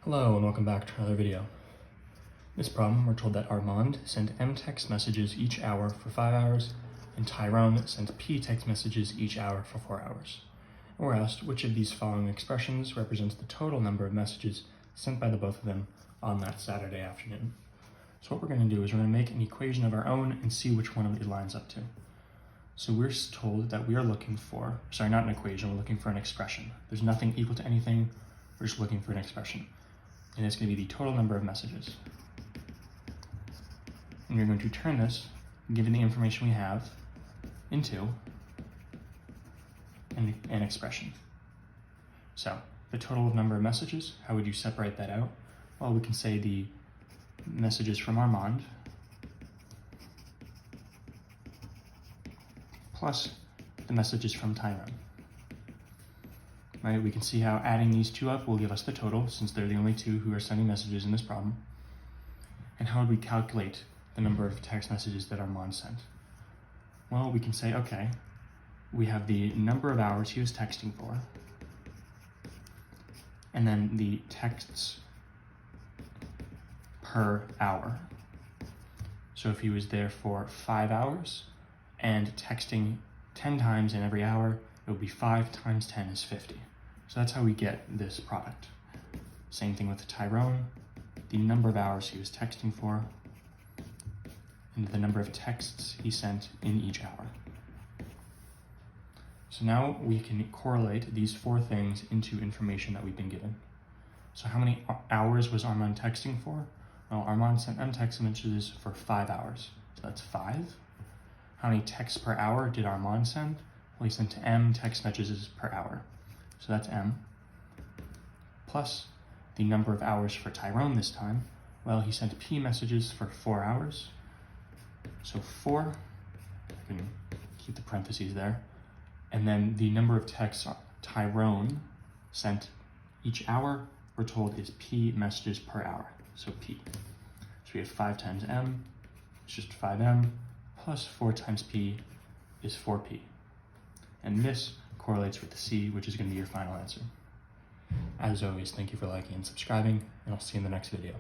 Hello and welcome back to another video. In this problem, we're told that Armand sent M text messages each hour for 5 hours, and Tyrone sent P text messages each hour for 4 hours. And we're asked which of these following expressions represents the total number of messages sent by the both of them on that Saturday afternoon. So what we're going to do is we're going to make an equation of our own and see which one of it lines up to. So we're told that we are looking for, sorry, not an equation, we're looking for an expression. There's nothing equal to anything, we're just looking for an expression. And it's going to be the total number of messages. And we're going to turn this, given the information we have, into an expression. So the total number of messages, how would you separate that out? Well, we can say the messages from Armand plus the messages from Tyrone. Right, we can see how adding these two up will give us the total, since they're the only two who are sending messages in this problem. And how would we calculate the number of text messages that Armand sent? Well, we can say, okay, we have the number of hours he was texting for, and then the texts per hour. So if he was there for 5 hours and texting 10 times in every hour, it would be 5 times 10 is 50. So that's how we get this product. Same thing with Tyrone, the number of hours he was texting for, and the number of texts he sent in each hour. So now we can correlate these 4 things into information that we've been given. So how many hours was Armand texting for? Well, Armand sent M text messages for 5 hours, so that's 5. How many texts per hour did Armand send? Well, he sent M text messages per hour, so that's M. Plus the number of hours for Tyrone this time. Well, he sent P messages for 4 hours, so 4, I can keep the parentheses there. And then the number of texts Tyrone sent each hour, we're told, is P messages per hour, so P. So we have 5 times M, it's just 5M, plus 4 times P is 4P. And this correlates with the C, which is going to be your final answer. As always, thank you for liking and subscribing, and I'll see you in the next video.